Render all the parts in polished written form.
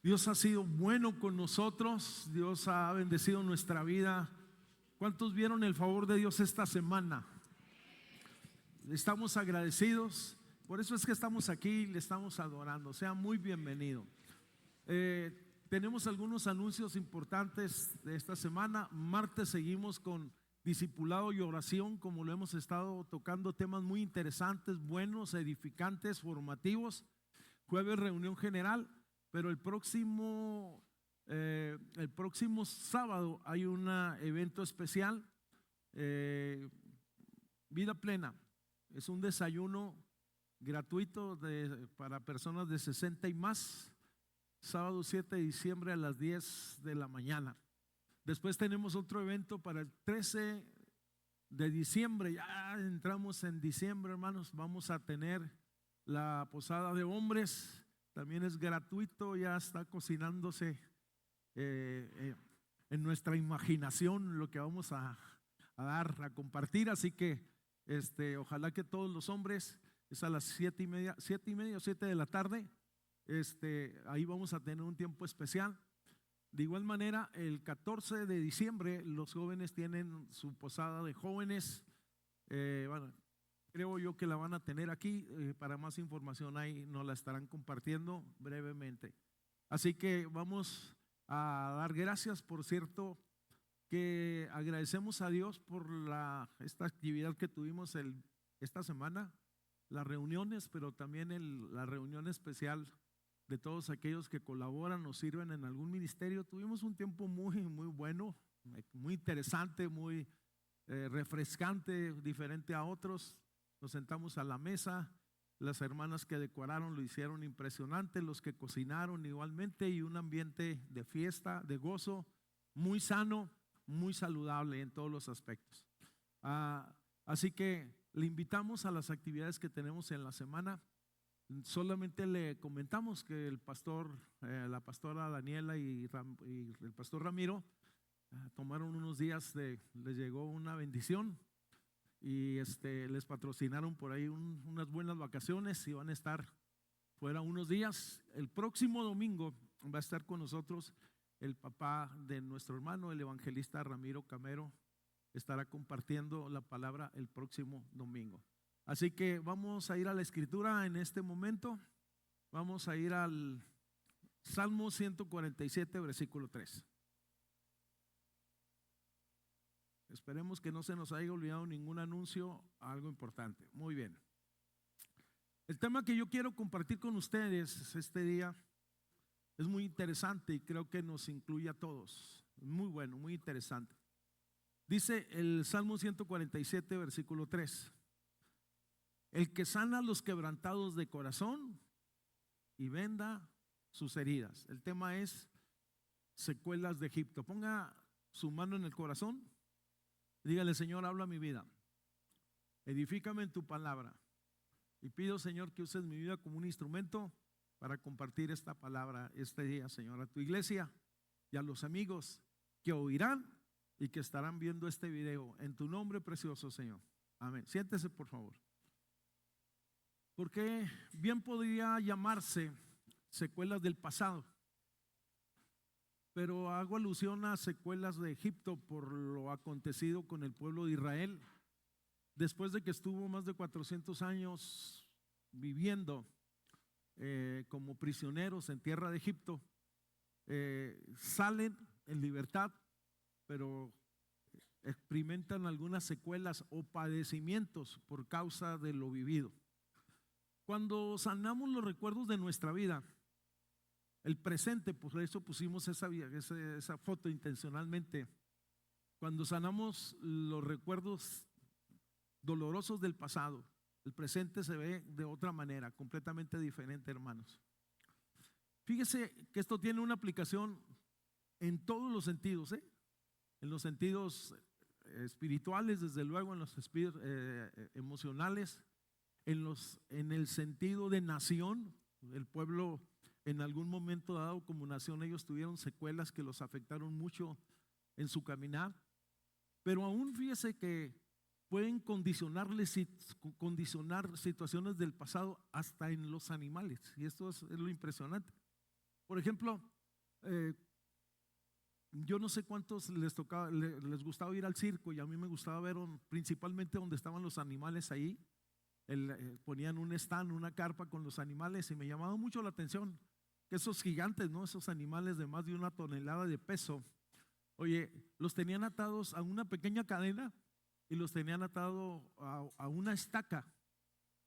Dios ha sido bueno con nosotros, Dios ha bendecido nuestra vida. ¿Cuántos vieron el favor de Dios esta semana? Estamos agradecidos, por eso es que estamos aquí y le estamos adorando. Sea muy bienvenido. Tenemos algunos anuncios importantes de esta semana. Martes seguimos con discipulado y oración, como lo hemos estado tocando, temas muy interesantes, buenos, edificantes, formativos. Jueves reunión general, pero el próximo sábado hay un evento especial, Vida Plena. Es un desayuno gratuito para personas de 60 y más, sábado 7 de diciembre a las 10 de la mañana. Después tenemos otro evento para el 13 de diciembre, ya entramos en diciembre, hermanos. Vamos a tener la posada de hombres, también es gratuito, ya está cocinándose en nuestra imaginación lo que vamos a dar, a compartir, así que ojalá que todos los hombres, es a las 7:30 o 7 de la tarde, ahí vamos a tener un tiempo especial. De igual manera, el 14 de diciembre los jóvenes tienen su posada de jóvenes. Bueno, creo yo que la van a tener aquí. Para más información ahí nos la estarán compartiendo brevemente. Así que vamos a dar gracias. Por cierto, que agradecemos a Dios por esta actividad que tuvimos esta semana, las reuniones, pero también la reunión especial de todos aquellos que colaboran o sirven en algún ministerio. Tuvimos un tiempo muy, muy bueno, muy interesante, muy refrescante, diferente a otros. Nos sentamos a la mesa, las hermanas que decoraron lo hicieron impresionante, los que cocinaron igualmente, y un ambiente de fiesta, de gozo, muy sano, muy saludable en todos los aspectos. Así que le invitamos a las actividades que tenemos en la semana. Solamente le comentamos que la pastora Daniela y el pastor Ramiro tomaron unos días, les llegó una bendición y les patrocinaron por ahí unas buenas vacaciones y van a estar fuera unos días. El próximo domingo va a estar con nosotros el papá de nuestro hermano, el evangelista Ramiro Camero. Estará compartiendo la palabra el próximo domingo. Así que vamos a ir a la escritura en este momento. Vamos a ir al Salmo 147, versículo 3. Esperemos que no se nos haya olvidado ningún anuncio, algo importante. Muy bien. El tema que yo quiero compartir con ustedes este día es muy interesante y creo que nos incluye a todos. Muy bueno, muy interesante. Dice el Salmo 147, versículo 3. El que sana a los quebrantados de corazón y venda sus heridas. El tema es secuelas de Egipto. Ponga su mano en el corazón. Dígale: Señor, habla mi vida. Edifícame en tu palabra. Y pido, Señor, que uses mi vida como un instrumento para compartir esta palabra este día, Señor, a tu iglesia y a los amigos que oirán y que estarán viendo este video. En tu nombre precioso, Señor. Amén. Siéntese, por favor. Porque bien podría llamarse secuelas del pasado, pero hago alusión a secuelas de Egipto por lo acontecido con el pueblo de Israel. Después de que estuvo más de 400 años viviendo como prisioneros en tierra de Egipto, salen en libertad, pero experimentan algunas secuelas o padecimientos por causa de lo vivido. Cuando sanamos los recuerdos de nuestra vida, el presente, por eso pusimos esa foto intencionalmente. Cuando sanamos los recuerdos dolorosos del pasado, el presente se ve de otra manera, completamente diferente, hermanos. Fíjese que esto tiene una aplicación en todos los sentidos, en los sentidos espirituales, desde luego, en los emocionales, en el sentido de nación. El pueblo en algún momento dado como nación, ellos tuvieron secuelas que los afectaron mucho en su caminar, pero aún fíjese que pueden condicionar situaciones del pasado hasta en los animales, y esto es lo impresionante. Por ejemplo, eh, yo no sé cuántos les tocaba, les gustaba ir al circo, y a mí me gustaba ver principalmente donde estaban los animales ahí. Ponían un stand, una carpa con los animales, y me llamaba mucho la atención que esos gigantes, ¿no? Esos animales de más de 1 tonelada de peso, oye, los tenían atados a una pequeña cadena y los tenían atados a una estaca.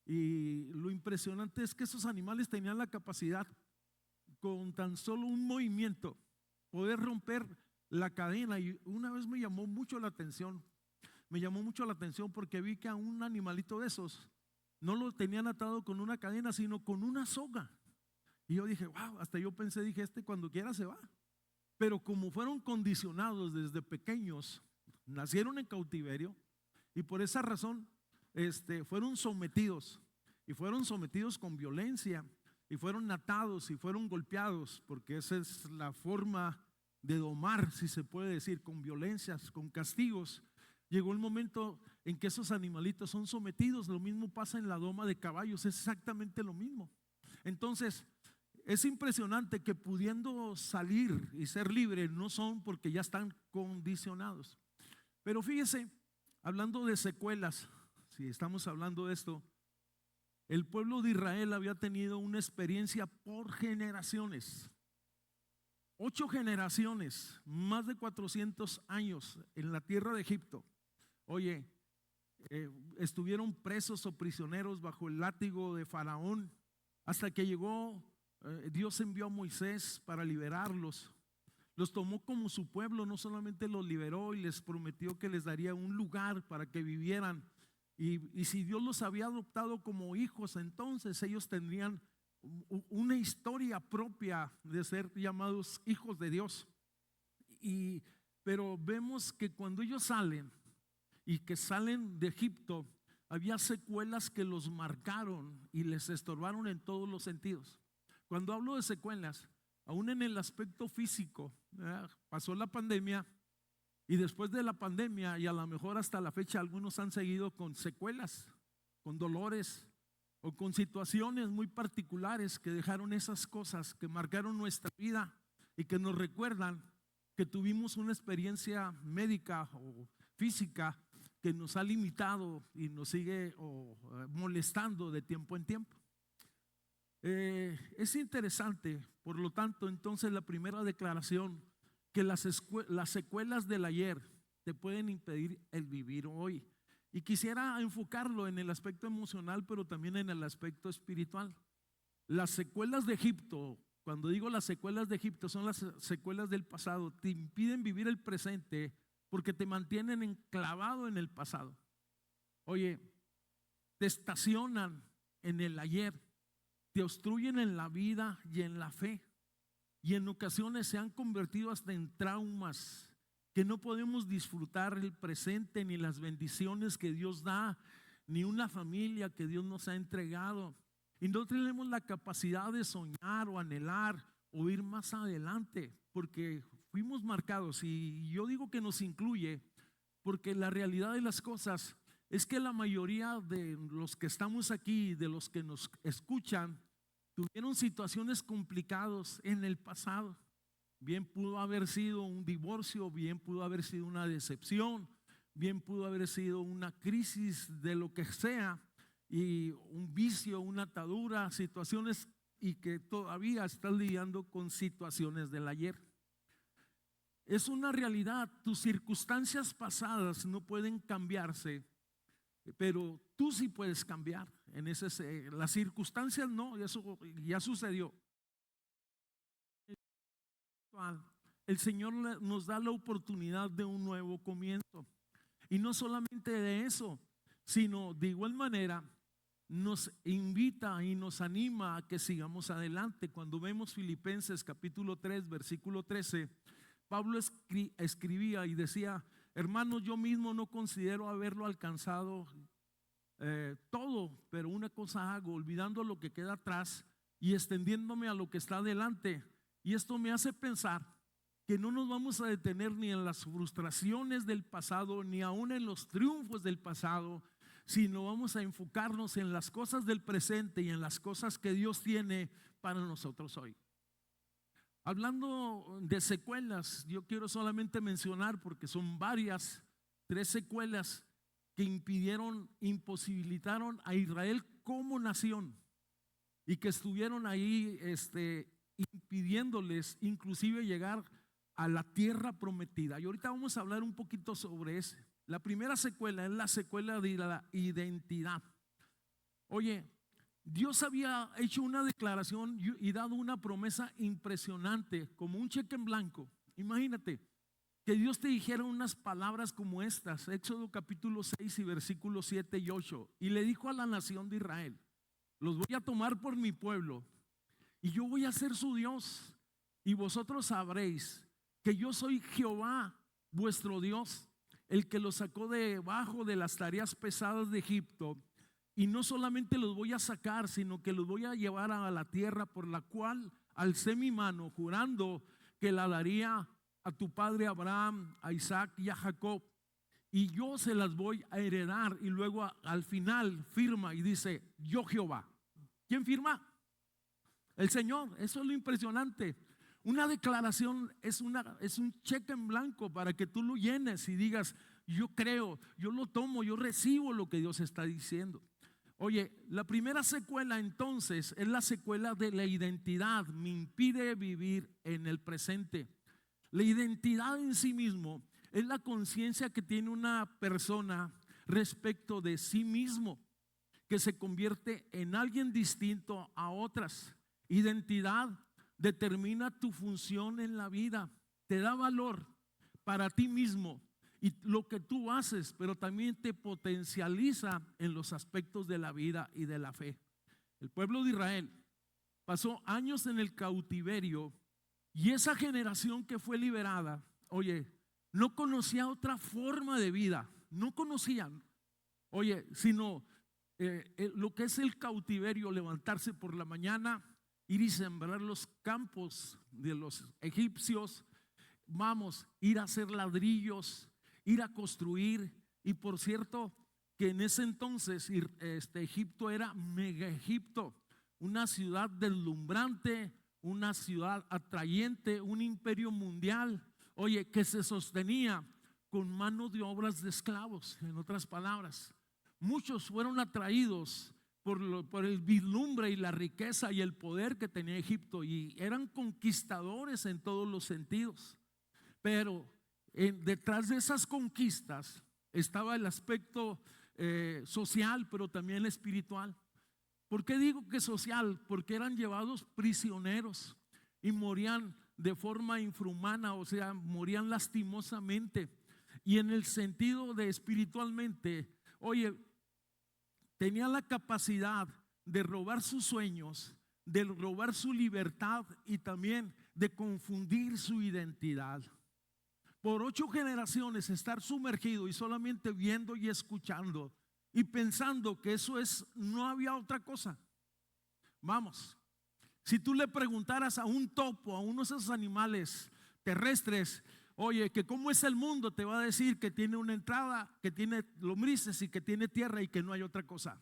Y lo impresionante es que esos animales tenían la capacidad, con tan solo un movimiento, poder romper la cadena. Y una vez me llamó mucho la atención, porque vi que a un animalito de esos no lo tenían atado con una cadena, sino con una soga. Y yo dije, wow, hasta yo pensé, dije, cuando quiera se va. Pero como fueron condicionados desde pequeños, nacieron en cautiverio, y por esa razón fueron sometidos, y fueron sometidos con violencia, y fueron atados y fueron golpeados, porque esa es la forma de domar, si se puede decir, con violencias, con castigos. Llegó el momento en que esos animalitos son sometidos. Lo mismo pasa en la doma de caballos, es exactamente lo mismo. Entonces es impresionante que pudiendo salir y ser libres, no son, porque ya están condicionados. Pero fíjese, hablando de secuelas, si estamos hablando de esto, el pueblo de Israel había tenido una experiencia por generaciones, 8 generaciones, más de 400 años en la tierra de Egipto. Oye, estuvieron presos o prisioneros bajo el látigo de Faraón, hasta que llegó, Dios envió a Moisés para liberarlos. Los tomó como su pueblo, no solamente los liberó y les prometió que les daría un lugar para que vivieran. Y si Dios los había adoptado como hijos, entonces ellos tendrían una historia propia de ser llamados hijos de Dios. Pero vemos que cuando ellos salen de Egipto, había secuelas que los marcaron y les estorbaron en todos los sentidos. Cuando hablo de secuelas, aún en el aspecto físico, pasó la pandemia, y después de la pandemia, y a lo mejor hasta la fecha, algunos han seguido con secuelas, con dolores o con situaciones muy particulares que dejaron esas cosas, que marcaron nuestra vida y que nos recuerdan que tuvimos una experiencia médica o física que nos ha limitado y nos sigue molestando de tiempo en tiempo. Es interesante, por lo tanto, entonces la primera declaración, que las secuelas del ayer te pueden impedir el vivir hoy. Y quisiera enfocarlo en el aspecto emocional, pero también en el aspecto espiritual. Las secuelas de Egipto, cuando digo las secuelas de Egipto, son las secuelas del pasado, te impiden vivir el presente porque te mantienen enclavado en el pasado. Oye, te estacionan en el ayer, te obstruyen en la vida y en la fe, y en ocasiones se han convertido hasta en traumas, que no podemos disfrutar el presente ni las bendiciones que Dios da, ni una familia que Dios nos ha entregado, y no tenemos la capacidad de soñar o anhelar o ir más adelante, porque fuimos marcados. Y yo digo que nos incluye, porque la realidad de las cosas es que la mayoría de los que estamos aquí, de los que nos escuchan, tuvieron situaciones complicadas en el pasado. Bien pudo haber sido un divorcio, bien pudo haber sido una decepción, bien pudo haber sido una crisis de lo que sea, y un vicio, una atadura, situaciones, y que todavía estás lidiando con situaciones del ayer. Es una realidad, tus circunstancias pasadas no pueden cambiarse, pero tú sí puedes cambiar. Las circunstancias no, eso ya sucedió. El Señor nos da la oportunidad de un nuevo comienzo, y no solamente de eso, sino de igual manera nos invita y nos anima a que sigamos adelante. Cuando vemos Filipenses capítulo 3 versículo 13, Pablo escribía y decía: hermanos, yo mismo no considero haberlo alcanzado todo, pero una cosa hago, olvidando lo que queda atrás y extendiéndome a lo que está adelante. Y esto me hace pensar que no nos vamos a detener ni en las frustraciones del pasado, ni aún en los triunfos del pasado, sino vamos a enfocarnos en las cosas del presente y en las cosas que Dios tiene para nosotros hoy. Hablando de secuelas, yo quiero solamente mencionar, porque son varias, 3 secuelas que imposibilitaron a Israel como nación y que estuvieron ahí impidiéndoles inclusive llegar a la tierra prometida. Y ahorita vamos a hablar un poquito sobre eso. La primera secuela es la secuela de la identidad. Oye, Dios había hecho una declaración y dado una promesa impresionante, como un cheque en blanco. Imagínate que Dios te dijera unas palabras como estas, Éxodo capítulo 6 y versículos 7 y 8. Y le dijo a la nación de Israel: los voy a tomar por mi pueblo y yo voy a ser su Dios, y vosotros sabréis que yo soy Jehová vuestro Dios, el que los sacó debajo de las tareas pesadas de Egipto. Y no solamente los voy a sacar, sino que los voy a llevar a la tierra por la cual alcé mi mano, jurando que la daría a tu padre Abraham, a Isaac y a Jacob, y yo se las voy a heredar. Y luego al final firma y dice: yo Jehová. ¿Quién firma? El Señor. Eso es lo impresionante. Una declaración es un cheque en blanco para que tú lo llenes y digas: yo creo, yo lo tomo, yo recibo lo que Dios está diciendo. Oye, la primera secuela entonces es la secuela de la identidad. Me impide vivir en el presente. La identidad en sí mismo es la conciencia que tiene una persona respecto de sí mismo, que se convierte en alguien distinto a otras. Identidad determina tu función en la vida, te da valor para ti mismo y lo que tú haces, pero también te potencializa en los aspectos de la vida y de la fe. El pueblo de Israel pasó años en el cautiverio, y esa generación que fue liberada, oye, no conocía otra forma de vida, no conocían, oye, sino lo que es el cautiverio: levantarse por la mañana, ir y sembrar los campos de los egipcios, vamos, ir a hacer ladrillos, ir a construir. Y por cierto, que en ese entonces Egipto era mega Egipto, una ciudad deslumbrante, una ciudad atrayente, un imperio mundial, oye, que se sostenía con mano de obras de esclavos. En otras palabras, muchos fueron atraídos por el vislumbre y la riqueza y el poder que tenía Egipto, y eran conquistadores en todos los sentidos. Pero detrás de esas conquistas estaba el aspecto social, pero también espiritual. ¿Por qué digo que social? Porque eran llevados prisioneros y morían de forma infrahumana, o sea, morían lastimosamente. Y en el sentido de espiritualmente, oye, tenían la capacidad de robar sus sueños, de robar su libertad y también de confundir su identidad. Por 8 generaciones estar sumergido y solamente viendo y escuchando y pensando que eso es, no había otra cosa. Vamos, si tú le preguntaras a un topo, a uno de esos animales terrestres, oye, que cómo es el mundo, te va a decir que tiene una entrada, que tiene lombrices y que tiene tierra y que no hay otra cosa.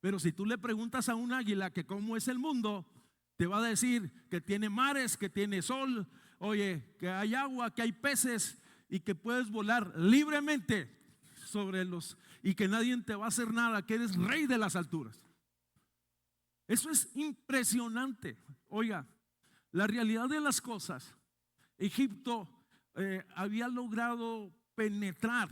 Pero si tú le preguntas a un águila que cómo es el mundo, te va a decir que tiene mares, que tiene sol, oye, que hay agua, que hay peces y que puedes volar libremente sobre los, y que nadie te va a hacer nada, que eres rey de las alturas. Eso es impresionante. Oiga, la realidad de las cosas, Egipto había logrado penetrar,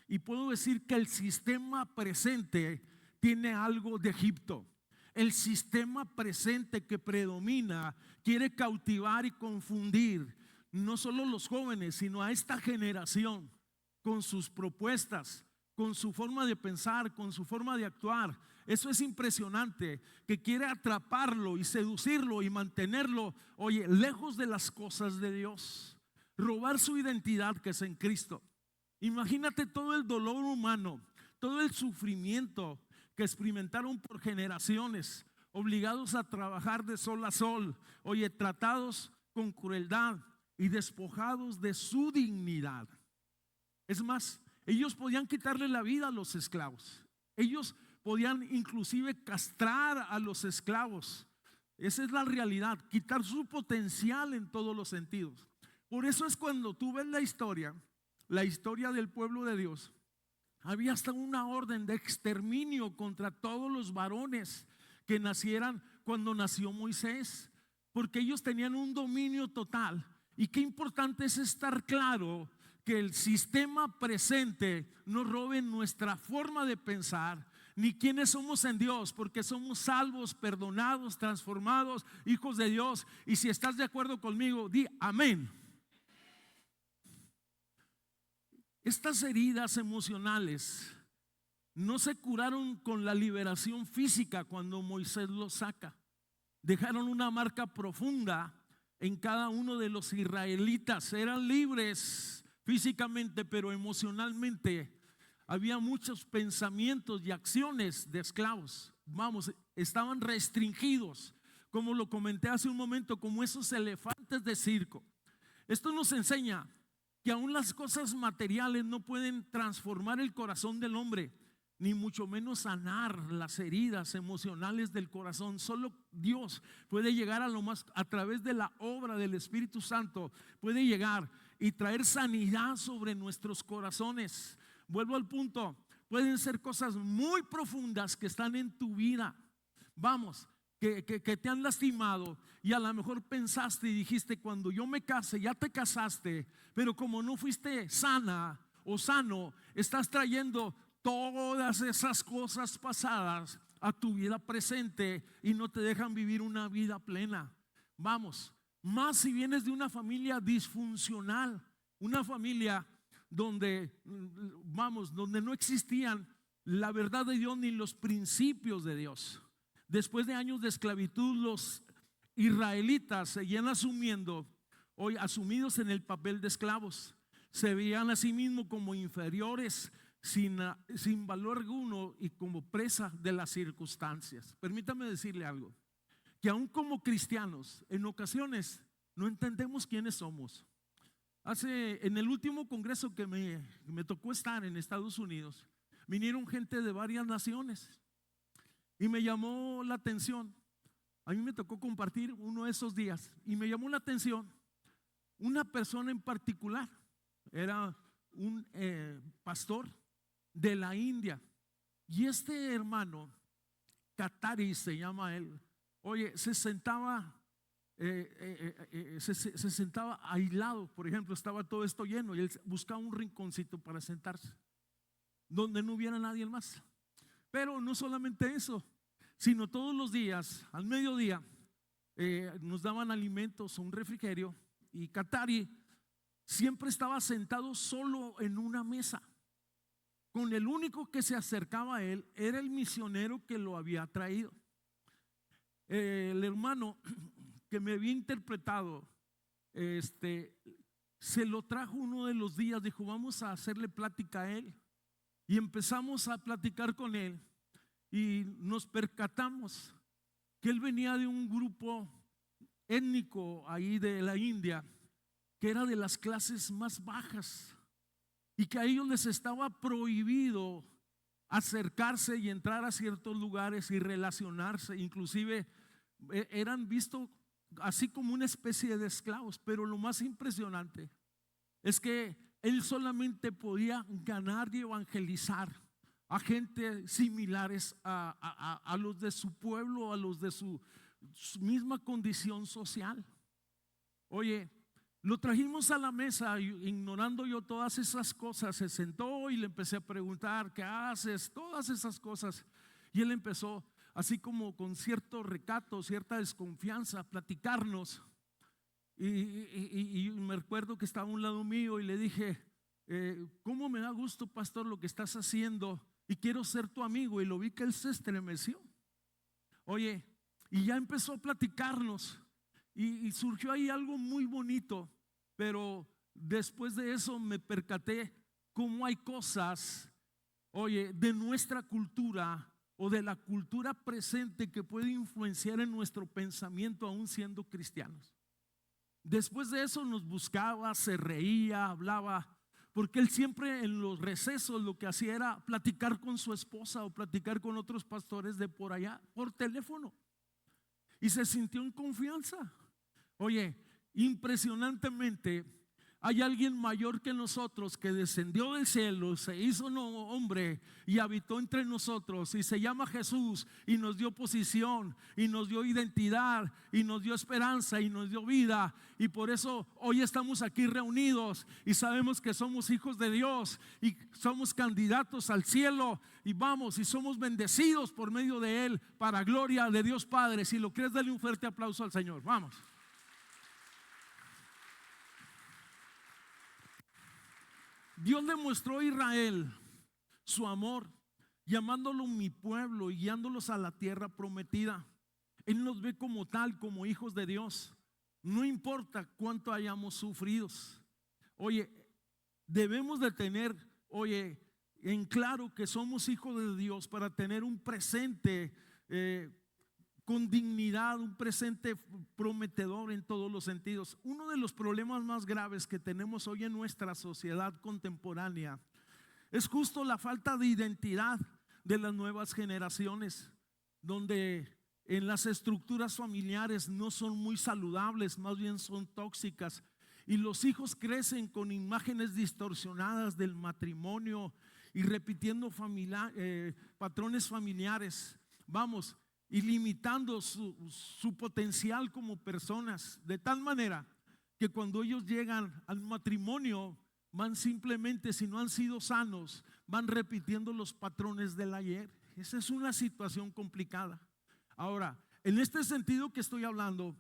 y puedo decir que el sistema presente tiene algo de Egipto. El sistema presente que predomina quiere cautivar y confundir no solo los jóvenes, sino a esta generación con sus propuestas, con su forma de pensar, con su forma de actuar. Eso es impresionante, que quiere atraparlo y seducirlo y mantenerlo, oye, lejos de las cosas de Dios, robar su identidad que es en Cristo. Imagínate todo el dolor humano, todo el sufrimiento que experimentaron por generaciones, obligados a trabajar de sol a sol, oye, tratados con crueldad y despojados de su dignidad. Es más, ellos podían quitarle la vida a los esclavos. Ellos podían inclusive castrar a los esclavos. Esa es la realidad, quitar su potencial en todos los sentidos. Por eso es cuando tú ves la historia del pueblo de Dios, había hasta una orden de exterminio contra todos los varones que nacieran cuando nació Moisés, porque ellos tenían un dominio total. Y qué importante es estar claro que el sistema presente no robe nuestra forma de pensar, ni quiénes somos en Dios, porque somos salvos, perdonados, transformados, hijos de Dios. Y si estás de acuerdo conmigo, di amén. Estas heridas emocionales no se curaron con la liberación física cuando Moisés los saca. Dejaron una marca profunda en cada uno de los israelitas. Eran libres físicamente, pero emocionalmente había muchos pensamientos y acciones de esclavos. Vamos, estaban restringidos, como lo comenté hace un momento, como esos elefantes de circo. Esto nos enseña que aún las cosas materiales no pueden transformar el corazón del hombre, ni mucho menos sanar las heridas emocionales del corazón. Solo Dios puede llegar a lo más, a través de la obra del Espíritu Santo, puede llegar y traer sanidad sobre nuestros corazones. Vuelvo al punto, pueden ser cosas muy profundas que están en tu vida, vamos, que te han lastimado, y a lo mejor pensaste y dijiste: cuando yo me case, ya te casaste, pero como no fuiste sana o sano, estás trayendo todas esas cosas pasadas a tu vida presente y no te dejan vivir una vida plena. Vamos, más si vienes de una familia disfuncional, una familia donde, vamos, donde no existían la verdad de Dios ni los principios de Dios. Después de años de esclavitud, los israelitas seguían asumidos en el papel de esclavos. Se veían a sí mismos como inferiores, sin valor alguno, y como presa de las circunstancias. Permítame decirle algo, que aún como cristianos en ocasiones no entendemos quiénes somos. En el último congreso que me tocó estar en Estados Unidos, vinieron gente de varias naciones y me llamó la atención. A mí me tocó compartir uno de esos días y me llamó la atención una persona en particular. Era un pastor de la India, y este hermano, Katari se llama él, oye, se sentaba aislado. Por ejemplo, estaba todo esto lleno y él buscaba un rinconcito para sentarse donde no hubiera nadie más. Pero no solamente eso, sino todos los días al mediodía nos daban alimentos o un refrigerio, y Katari siempre estaba sentado solo en una mesa. Con el único que se acercaba a él era el misionero que lo había traído. El hermano que me había interpretado, se lo trajo uno de los días. Dijo: vamos a hacerle plática a él. Y empezamos a platicar con él, y nos percatamos que él venía de un grupo étnico ahí de la India, que era de las clases más bajas, y que a ellos les estaba prohibido acercarse y entrar a ciertos lugares y relacionarse. Inclusive eran vistos así como una especie de esclavos. Pero lo más impresionante es que él solamente podía ganar y evangelizar a gente similares a los de su pueblo, a los de su misma condición social. Oye, lo trajimos a la mesa, ignorando yo todas esas cosas. Se sentó y le empecé a preguntar: ¿qué haces? Todas esas cosas. Y él empezó, así como con cierto recato, cierta desconfianza, a platicarnos. Y me recuerdo que estaba a un lado mío y le dije: ¿cómo me da gusto, pastor, lo que estás haciendo? Y quiero ser tu amigo. Y lo vi que él se estremeció. Oye, y ya empezó a platicarnos. Y surgió ahí algo muy bonito. Pero después de eso me percaté cómo hay cosas, oye, de nuestra cultura o de la cultura presente que puede influenciar en nuestro pensamiento aún siendo cristianos. Después de eso nos buscaba, se reía, hablaba, porque él siempre en los recesos lo que hacía era platicar con su esposa o platicar con otros pastores de por allá por teléfono. y se sintió en confianza. Oye, impresionantemente, hay alguien mayor que nosotros que descendió del cielo, se hizo hombre y habitó entre nosotros, y se llama Jesús, y nos dio posición, y nos dio identidad, y nos dio esperanza, y nos dio vida. Y por eso hoy estamos aquí reunidos y sabemos que somos hijos de Dios y somos candidatos al cielo, y vamos, y somos bendecidos por medio de Él para gloria de Dios Padre. Si lo crees, dale un fuerte aplauso al Señor. Vamos. Dios demostró a Israel su amor, llamándolo mi pueblo y guiándolos a la tierra prometida. Él nos ve como tal, como hijos de Dios. No importa cuánto hayamos sufrido. Oye, debemos de tener, en claro que somos hijos de Dios para tener un presente con dignidad, un presente prometedor en todos los sentidos. Uno de los problemas más graves que tenemos hoy en nuestra sociedad contemporánea es justo la falta de identidad de las nuevas generaciones, donde en las estructuras familiares no son muy saludables, más bien son tóxicas, y los hijos crecen con imágenes distorsionadas del matrimonio y repitiendo patrones familiares. Vamos, y limitando su potencial como personas, de tal manera que cuando ellos llegan al matrimonio van simplemente, si no han sido sanos, van repitiendo los patrones del ayer. Esa es una situación complicada. Ahora, en este sentido que estoy hablando,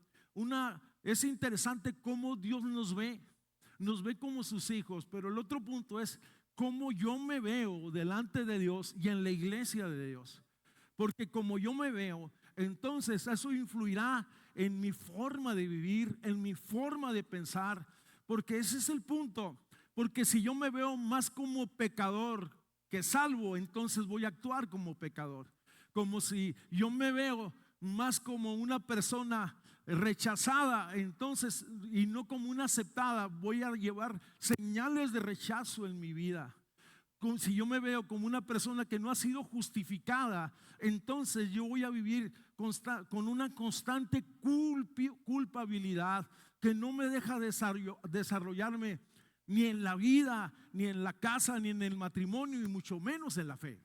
es interesante cómo Dios nos ve como sus hijos, pero el otro punto es cómo yo me veo delante de Dios y en la iglesia de Dios. Porque como yo me veo, entonces eso influirá en mi forma de vivir, en mi forma de pensar, porque ese es el punto. Porque si yo me veo más como pecador que salvo, entonces voy a actuar como pecador. Como si yo me veo más como una persona rechazada, entonces, y no como una aceptada, voy a llevar señales de rechazo en mi vida. Si yo me veo como una persona que no ha sido justificada, entonces yo voy a vivir con una constante culpabilidad que no me deja desarrollarme ni en la vida, ni en la casa, ni en el matrimonio, y mucho menos en la fe.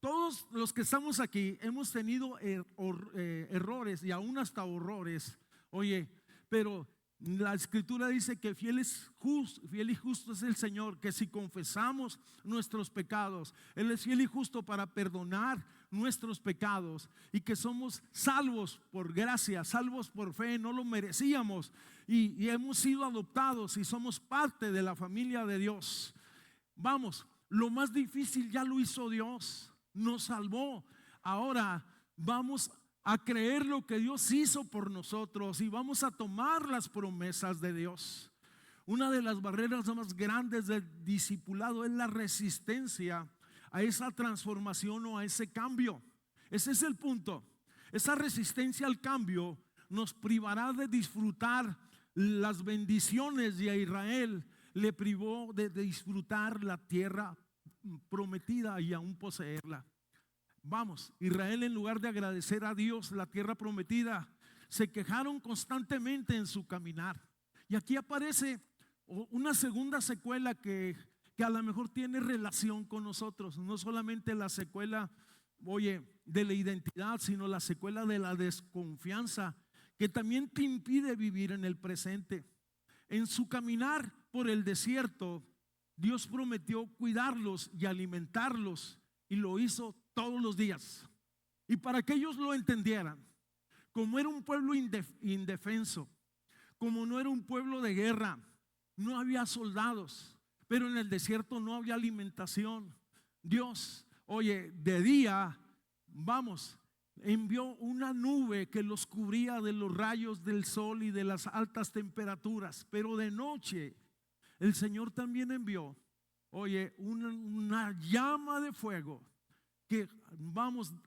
Todos los que estamos aquí hemos tenido errores y aún hasta horrores. Oye, pero la escritura dice que fiel y justo es el Señor, que si confesamos nuestros pecados, Él es fiel y justo para perdonar nuestros pecados, y que somos salvos por gracia, salvos por fe, no lo merecíamos, y hemos sido adoptados y somos parte de la familia de Dios. Vamos, lo más difícil ya lo hizo Dios, nos salvó. Ahora vamos a creer lo que Dios hizo por nosotros y vamos a tomar las promesas de Dios. Una de las barreras más grandes del discipulado es la resistencia a esa transformación o a ese cambio. Ese es el punto. Esa resistencia al cambio nos privará de disfrutar las bendiciones, y a Israel le privó de disfrutar la tierra prometida y aún poseerla. Vamos, Israel, en lugar de agradecer a Dios la tierra prometida, se quejaron constantemente en su caminar. Y aquí aparece una segunda secuela que a lo mejor tiene relación con nosotros. No solamente la secuela, de la identidad, sino la secuela de la desconfianza, que también te impide vivir en el presente. En su caminar por el desierto, Dios prometió cuidarlos y alimentarlos, y lo hizo todos los días. Y para que ellos lo entendieran, como era un pueblo indefenso, como no era un pueblo de guerra, no había soldados, pero en el desierto no había alimentación. Dios, de día, envió una nube que los cubría de los rayos del sol y de las altas temperaturas, pero de noche el Señor también envió, una llama de fuego, que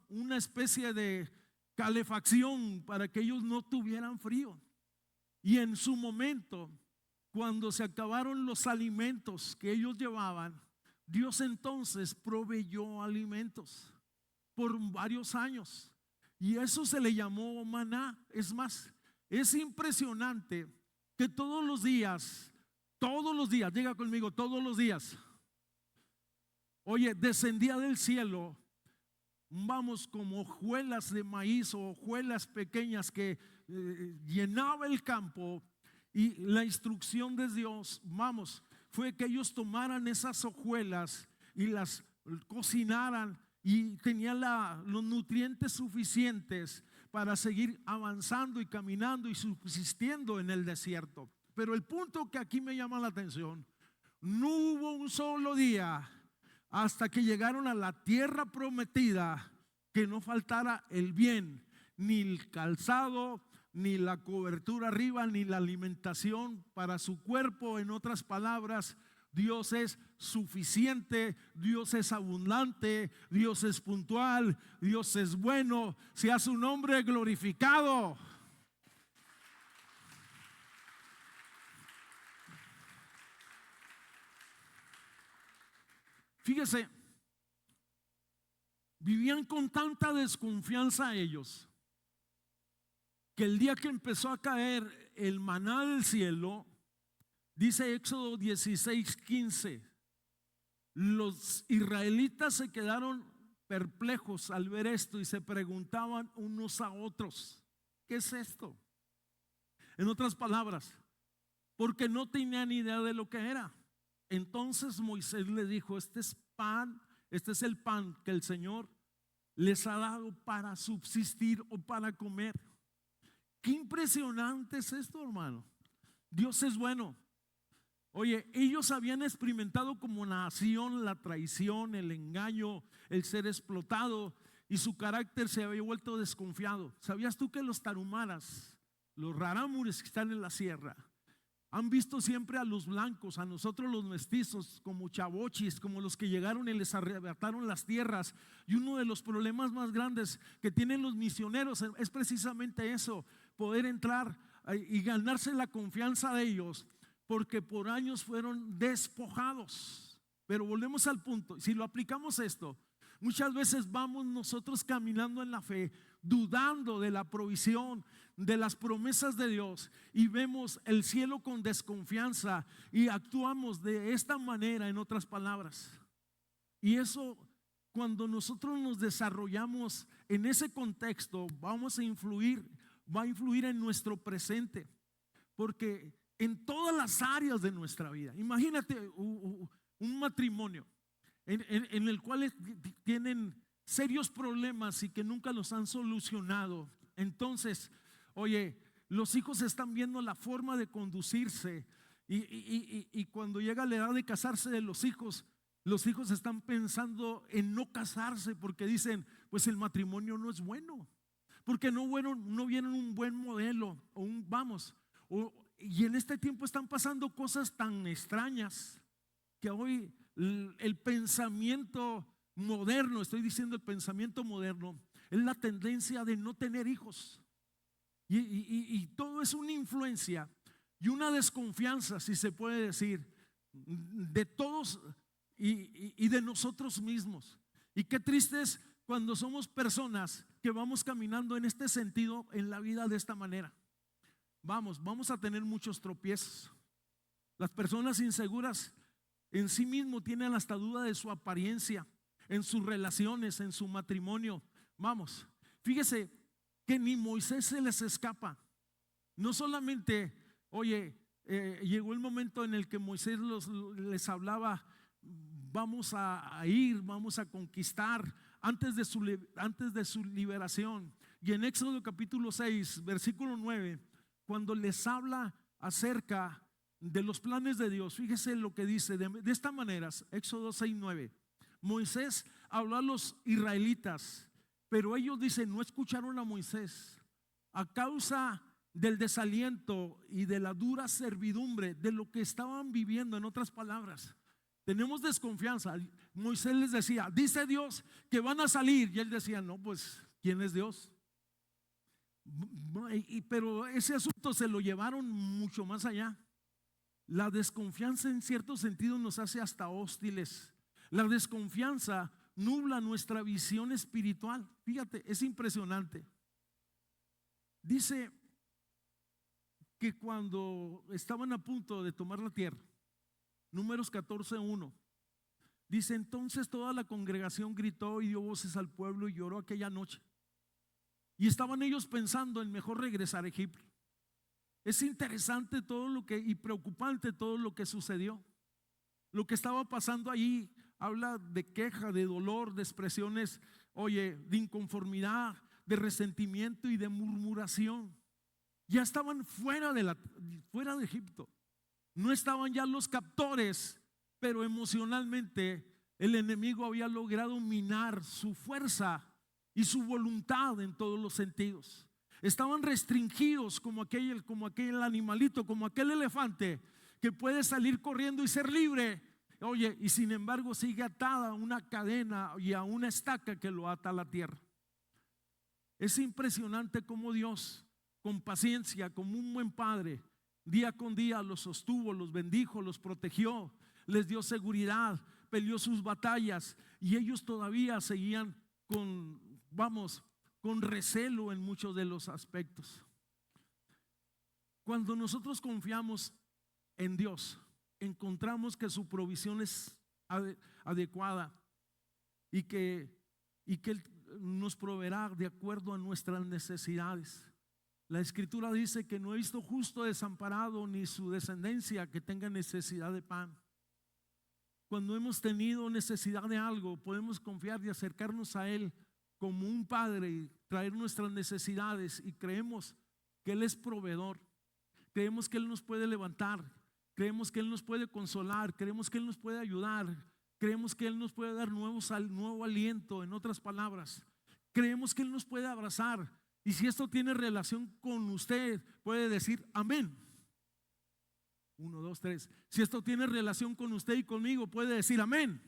una especie de calefacción para que ellos no tuvieran frío. Y en su momento, cuando se acabaron los alimentos que ellos llevaban, Dios entonces proveyó alimentos por varios años. y eso se le llamó maná. Es más, es impresionante que todos los días, diga conmigo, todos los días, oye, descendía del cielo, vamos, como hojuelas de maíz o hojuelas pequeñas que llenaba el campo. Y la instrucción de Dios, vamos, fue que ellos tomaran esas hojuelas y las cocinaran, y tenían los nutrientes suficientes para seguir avanzando y caminando y subsistiendo en el desierto. Pero el punto que aquí me llama la atención: no hubo un solo día hasta que llegaron a la tierra prometida que no faltara el bien, ni el calzado, ni la cobertura arriba, ni la alimentación para su cuerpo. En otras palabras, Dios es suficiente, Dios es abundante, Dios es puntual, Dios es bueno. Sea su nombre glorificado. Fíjese, vivían con tanta desconfianza ellos, que el día que empezó a caer el maná del cielo, dice Éxodo 16:15, los israelitas se quedaron perplejos al ver esto y se preguntaban unos a otros: ¿qué es esto? En otras palabras, porque no tenían idea de lo que era. Entonces Moisés le dijo: este es el pan que el Señor les ha dado para subsistir o para comer. Qué impresionante es esto, hermano. Dios es bueno. Oye, ellos habían experimentado como nación la traición, el engaño, el ser explotado, y su carácter se había vuelto desconfiado. ¿Sabías tú que los tarumaras, los rarámures que están en la sierra, han visto siempre a los blancos, a nosotros los mestizos, como chavochis, como los que llegaron y les arrebataron las tierras? Y uno de los problemas más grandes que tienen los misioneros es precisamente eso: poder entrar y ganarse la confianza de ellos, porque por años fueron despojados. Pero volvemos al punto: si lo aplicamos esto, muchas veces vamos nosotros caminando en la fe, dudando de la provisión, de las promesas de Dios, y vemos el cielo con desconfianza y actuamos de esta manera, en otras palabras. Y eso, cuando nosotros nos desarrollamos en ese contexto, va a influir en nuestro presente, porque en todas las áreas de nuestra vida. Imagínate un matrimonio en el cual tienen serios problemas y que nunca los han solucionado. Entonces, oye, los hijos están viendo la forma de conducirse, y cuando llega la edad de casarse de los hijos están pensando en no casarse, porque dicen: pues el matrimonio no es bueno, porque no vieron un buen modelo, y en este tiempo están pasando cosas tan extrañas que hoy el pensamiento moderno, estoy diciendo el pensamiento moderno, es la tendencia de no tener hijos. Y todo es una influencia y una desconfianza, si se puede decir, de todos y de nosotros mismos. Y qué triste es cuando somos personas que vamos caminando en este sentido en la vida de esta manera. Vamos a tener muchos tropiezos. Las personas inseguras en sí mismo tienen hasta duda de su apariencia, en sus relaciones, en su matrimonio. Fíjese que ni Moisés se les escapa. No solamente, oye, llegó el momento en el que Moisés les hablaba: vamos a ir, vamos a conquistar, antes de su liberación. Y en Éxodo capítulo 6, versículo 9, cuando les habla acerca de los planes de Dios, fíjese lo que dice de esta manera. Éxodo 6:9. Moisés habló a los israelitas, pero ellos, dicen, no escucharon a Moisés a causa del desaliento y de la dura servidumbre de lo que estaban viviendo. En otras palabras, tenemos desconfianza. Moisés les decía: dice Dios que van a salir, y él decía: no, pues ¿quién es Dios? Pero ese asunto se lo llevaron mucho más allá. La desconfianza en cierto sentido nos hace hasta hostiles. La desconfianza nubla nuestra visión espiritual. Fíjate, es impresionante. Dice que cuando estaban a punto de tomar la tierra, Números 14:1, dice: entonces toda la congregación gritó y dio voces al pueblo y lloró aquella noche. Y estaban ellos pensando en mejor regresar a Egipto. Es interesante todo lo que, y preocupante todo lo que sucedió. Lo que estaba pasando allí habla de queja, de dolor, de expresiones, oye, de inconformidad, de resentimiento y de murmuración. Ya estaban fuera de Egipto. No estaban ya los captores, pero emocionalmente el enemigo había logrado minar su fuerza y su voluntad en todos los sentidos. Estaban restringidos como aquel animalito, como aquel elefante que puede salir corriendo y ser libre. Oye, y sin embargo sigue atada a una cadena y a una estaca que lo ata a la tierra. Es impresionante cómo Dios, con paciencia, como un buen padre, día con día los sostuvo, los bendijo, los protegió, les dio seguridad, peleó sus batallas, y ellos todavía seguían con recelo en muchos de los aspectos. Cuando nosotros confiamos en Dios, encontramos que su provisión es adecuada y que Él nos proveerá de acuerdo a nuestras necesidades. La Escritura dice que no he visto justo desamparado ni su descendencia que tenga necesidad de pan. Cuando hemos tenido necesidad de algo, podemos confiar y acercarnos a Él como un padre y traer nuestras necesidades, y creemos que Él es proveedor. Creemos que Él nos puede levantar, creemos que Él nos puede consolar, creemos que Él nos puede ayudar, creemos que Él nos puede dar nuevo aliento. En otras palabras, creemos que Él nos puede abrazar. Y si esto tiene relación con usted, puede decir amén. 1, 2, 3. Si esto tiene relación con usted y conmigo, puede decir amén.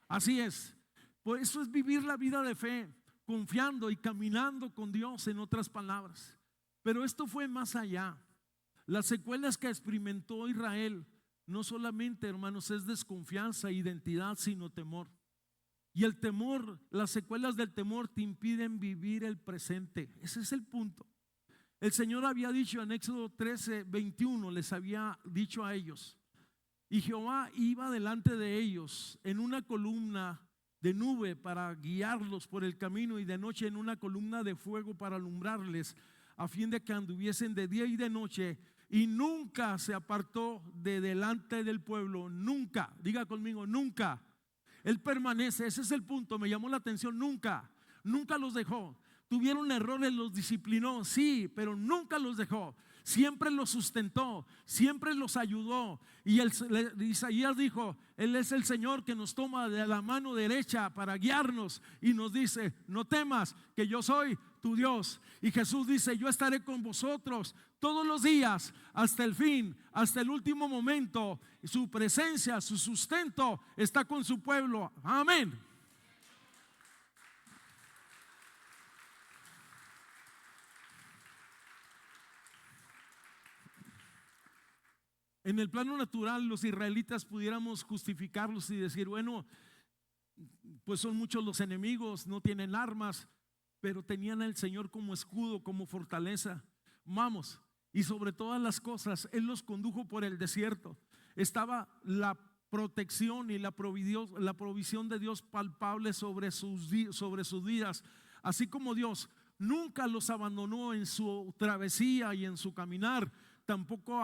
Así es. Por eso es vivir la vida de fe, confiando y caminando con Dios, en otras palabras. Pero esto fue más allá. Las secuelas que experimentó Israel no solamente, hermanos, es desconfianza e identidad, sino temor. Y el temor, las secuelas del temor te impiden vivir el presente. Ese es el punto. El Señor había dicho en Éxodo 13:21, les había dicho a ellos: y Jehová iba delante de ellos en una columna de nube para guiarlos por el camino, y de noche en una columna de fuego para alumbrarles, a fin de que anduviesen de día y de noche, y nunca se apartó de delante del pueblo. Nunca, diga conmigo, nunca. Él permanece. Ese es el punto, me llamó la atención. Nunca los dejó. Tuvieron errores, los disciplinó, sí, pero nunca los dejó. Siempre los sustentó, siempre los ayudó. Y Isaías dijo: Él es el Señor que nos toma de la mano derecha para guiarnos, y nos dice: no temas, que yo soy tu Dios. Y Jesús dice: yo estaré con vosotros todos los días hasta el fin, hasta el último momento. Su presencia, su sustento está con su pueblo. Amén. En el plano natural, los israelitas pudiéramos justificarlos y decir: bueno, pues son muchos los enemigos, no tienen armas, pero tenían al Señor como escudo, como fortaleza. Vamos, y sobre todas las cosas, Él los condujo por el desierto. Estaba la protección y la provisión de Dios palpable sobre sus vidas. Así como Dios nunca los abandonó en su travesía y en su caminar, tampoco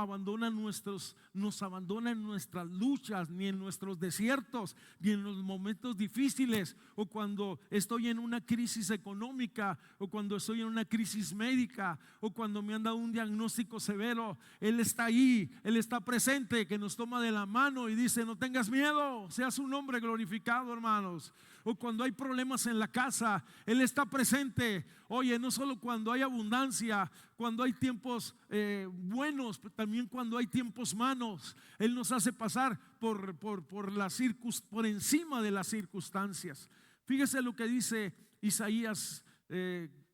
nos abandona en nuestras luchas, ni en nuestros desiertos, ni en los momentos difíciles, o cuando estoy en una crisis económica, o cuando estoy en una crisis médica, o cuando me han dado un diagnóstico severo. Él está ahí, Él está presente, que nos toma de la mano y dice: no tengas miedo, sea su nombre glorificado, hermanos. O cuando hay problemas en la casa, Él está presente. Oye, no solo cuando hay abundancia, cuando hay tiempos buenos, pero también cuando hay tiempos malos. Él nos hace pasar por encima de las circunstancias. Fíjese lo que dice Isaías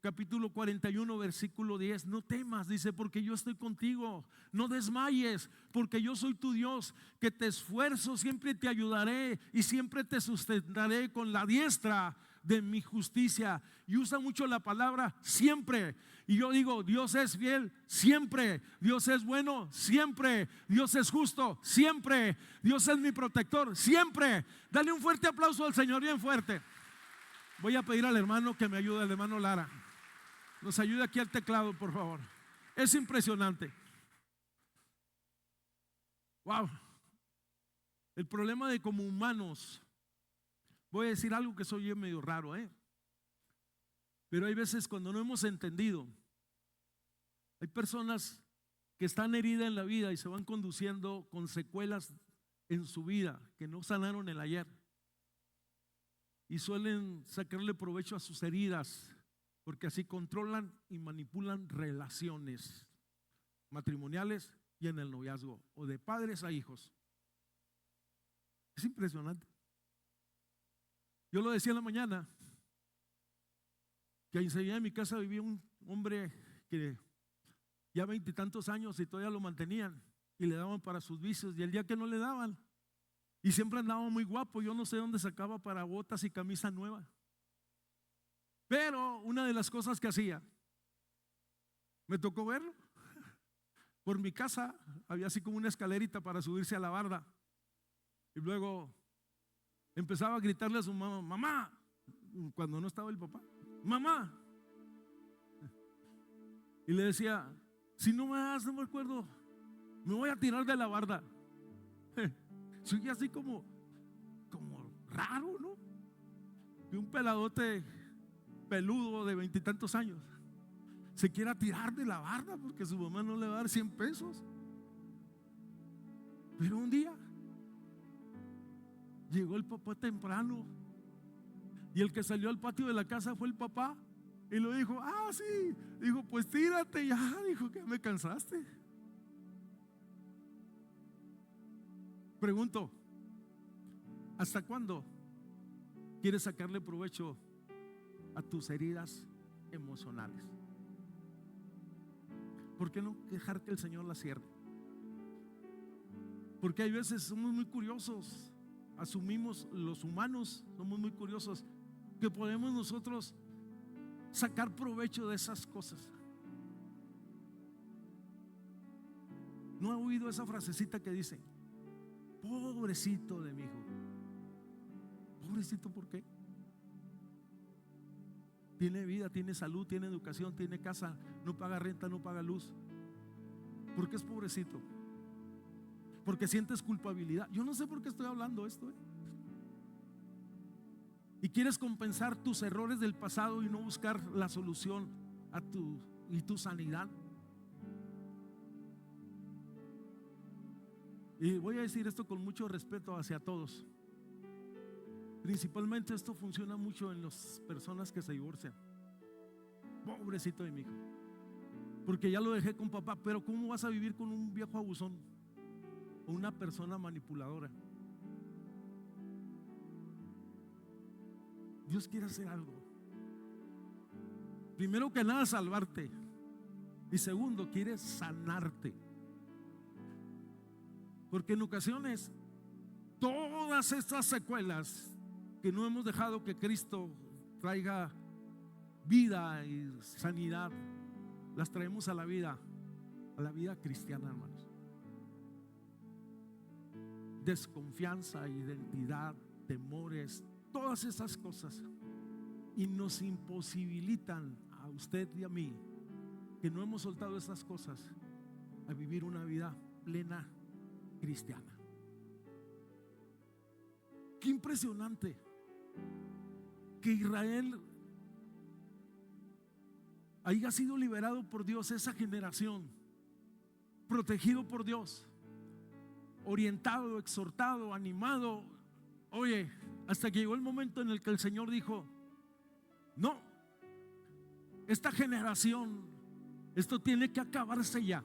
capítulo 41, versículo 10, no temas, dice, porque yo estoy contigo, no desmayes, porque yo soy tu Dios, que te esfuerzo, siempre te ayudaré y siempre te sustentaré con la diestra de mi justicia. Y usa mucho la palabra siempre. Y yo digo, Dios es fiel siempre, Dios es bueno siempre, Dios es justo siempre, Dios es mi protector siempre. Dale un fuerte aplauso al Señor, bien fuerte. Voy a pedir al hermano que me ayude, al hermano Lara. Nos ayude aquí al teclado, por favor. Es impresionante. Wow. El problema de como humanos, voy a decir algo que soy medio raro, pero hay veces cuando no hemos entendido, hay personas que están heridas en la vida y se van conduciendo con secuelas en su vida que no sanaron el ayer, y suelen sacarle provecho a sus heridas, porque así controlan y manipulan relaciones matrimoniales y en el noviazgo, o de padres a hijos. Es impresionante. Yo lo decía en la mañana, que enseguida en mi casa vivía un hombre que ya 20 y tantos años y todavía lo mantenían y le daban para sus vicios, y el día que no le daban, y siempre andaba muy guapo, yo no sé dónde sacaba para botas y camisa nueva. Pero una de las cosas que hacía, me tocó verlo. Por mi casa había así como una escalerita para subirse a la barda, y luego empezaba a gritarle a su mamá, mamá, cuando no estaba el papá, mamá. Y le decía, si no me das, no me acuerdo, me voy a tirar de la barda. Soy así como raro, ¿no? Que un peladote peludo de 20 y tantos años se quiera tirar de la barda porque su mamá no le va a dar 100 pesos. Pero un día llegó el papá temprano, y el que salió al patio de la casa fue el papá, y lo dijo, ah, sí, dijo, pues tírate ya, dijo, que me cansaste. Pregunto, ¿hasta cuándo quieres sacarle provecho a tus heridas emocionales? ¿Por qué no dejar que el Señor las cierre? Porque hay veces somos muy curiosos, asumimos, los humanos somos muy curiosos, que podemos nosotros sacar provecho de esas cosas. ¿No ha oído esa frasecita que dice, pobrecito de mi hijo? Pobrecito, ¿por qué? Tiene vida, tiene salud, tiene educación, tiene casa, no paga renta, no paga luz. ¿Por qué es pobrecito? Porque sientes culpabilidad. Yo no sé por qué estoy hablando esto, Y quieres compensar tus errores del pasado y no buscar la solución a tu sanidad. Y voy a decir esto con mucho respeto hacia todos. Principalmente esto funciona mucho en las personas que se divorcian. Pobrecito de mi hijo, porque ya lo dejé con papá. Pero ¿cómo vas a vivir con un viejo abusón o una persona manipuladora? Dios quiere hacer algo. Primero que nada, salvarte, y segundo, quiere sanarte. Porque en ocasiones todas estas secuelas que no hemos dejado que Cristo traiga vida y sanidad, las traemos a la vida cristiana, hermanos. Desconfianza, identidad, temores, todas esas cosas, y nos imposibilitan a usted y a mí, que no hemos soltado esas cosas, a vivir una vida plena cristiana. Qué impresionante que Israel haya sido liberado por Dios, esa generación, protegido por Dios, orientado, exhortado, animado. Oye, hasta que llegó el momento en el que el Señor dijo, no, esta generación, esto tiene que acabarse ya,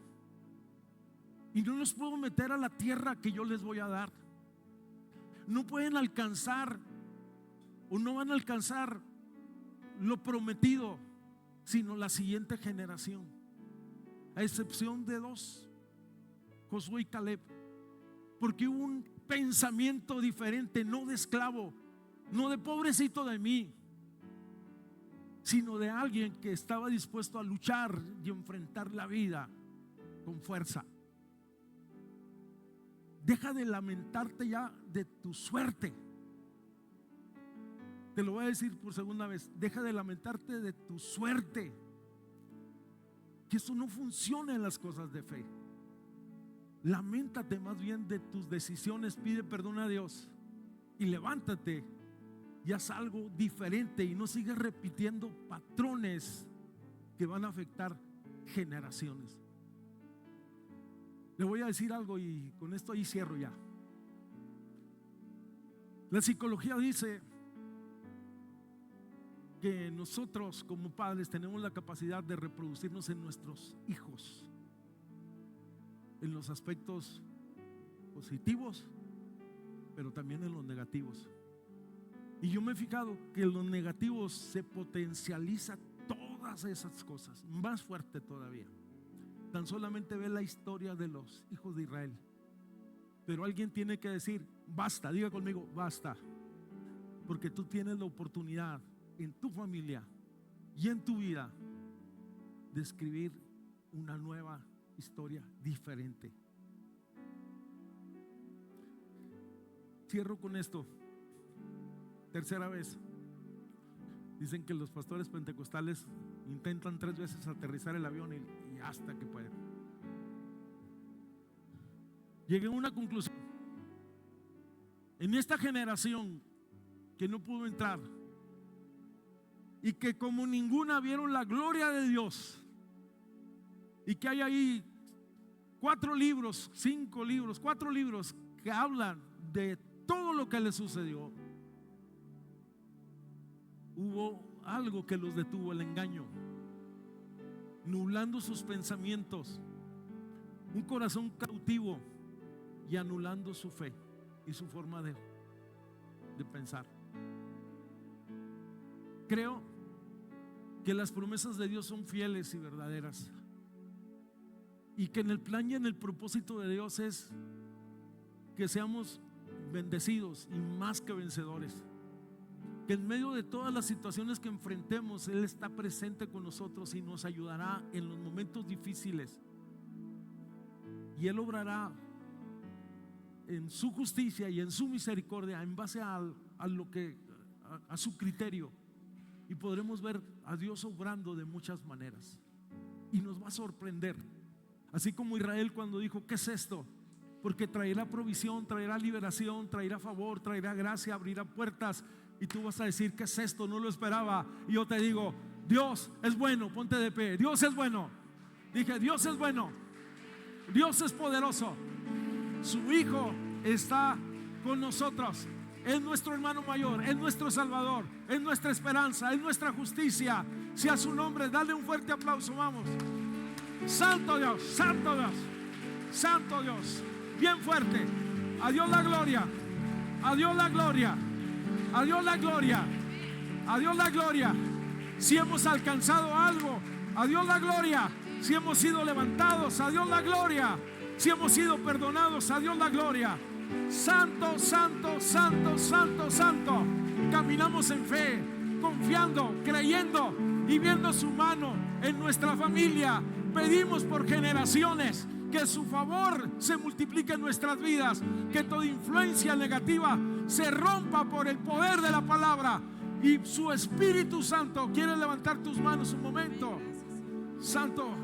y no los puedo meter a la tierra que yo les voy a dar. No pueden alcanzar, o no van a alcanzar lo prometido sino la siguiente generación, a excepción de dos, Josué y Caleb, porque hubo un pensamiento diferente, no de esclavo, no de pobrecito de mí, sino de alguien que estaba dispuesto a luchar y enfrentar la vida con fuerza. Deja de lamentarte ya de tu suerte. Te lo voy a decir por segunda vez. Deja de lamentarte de tu suerte, que eso no funciona en las cosas de fe. Lamentate más bien de tus decisiones. Pide perdón a Dios y levántate y haz algo diferente, y no sigas repitiendo patrones que van a afectar generaciones. Le voy a decir algo y con esto ahí cierro ya. La psicología dice que nosotros como padres tenemos la capacidad de reproducirnos en nuestros hijos, en los aspectos positivos, pero también en los negativos. Y yo me he fijado que en los negativos se potencializa todas esas cosas, más fuerte todavía. Tan solamente ve la historia de los hijos de Israel. Pero alguien tiene que decir basta, diga conmigo, basta. Porque tú tienes la oportunidad en tu familia y en tu vida de escribir una nueva historia diferente. Cierro con esto. Tercera vez. Dicen que los pastores pentecostales intentan 3 veces aterrizar el avión y hasta que pueden. Llegué a una conclusión. En esta generación que no pudo entrar y que como ninguna vieron la gloria de Dios, y que hay ahí 4 libros, 5 libros, 4 libros que hablan de todo lo que les sucedió, hubo algo que los detuvo: el engaño, nublando sus pensamientos, un corazón cautivo y anulando su fe y su forma de pensar. Creo que las promesas de Dios son fieles y verdaderas, y que en el plan y en el propósito de Dios es que seamos bendecidos y más que vencedores. Que en medio de todas las situaciones que enfrentemos, Él está presente con nosotros y nos ayudará en los momentos difíciles. Y Él obrará en su justicia y en su misericordia en base a su criterio. Y podremos ver a Dios obrando de muchas maneras. Y nos va a sorprender. Así como Israel cuando dijo: ¿qué es esto? Porque traerá provisión, traerá liberación, traerá favor, traerá gracia, abrirá puertas. Y tú vas a decir: ¿qué es esto? No lo esperaba. Y yo te digo: Dios es bueno. Ponte de pie. Dios es bueno. Dije: Dios es bueno. Dios es poderoso. Su Hijo está con nosotros. Es nuestro hermano mayor, es nuestro Salvador, es nuestra esperanza, es nuestra justicia. Sea su nombre. Dale un fuerte aplauso. Vamos. Santo Dios, Santo Dios, Santo Dios. Bien fuerte. A Dios la gloria. A Dios la gloria. A Dios la gloria. A Dios la gloria. Si hemos alcanzado algo, a Dios la gloria. Si hemos sido levantados, a Dios la gloria. Si hemos sido perdonados, a Dios la gloria. Santo, santo, santo, santo, santo. Caminamos en fe, confiando, creyendo y viendo su mano en nuestra familia. Pedimos por generaciones que su favor se multiplique en nuestras vidas, que toda influencia negativa se rompa por el poder de la palabra. Y su Espíritu Santo quiere levantar tus manos un momento. Santo.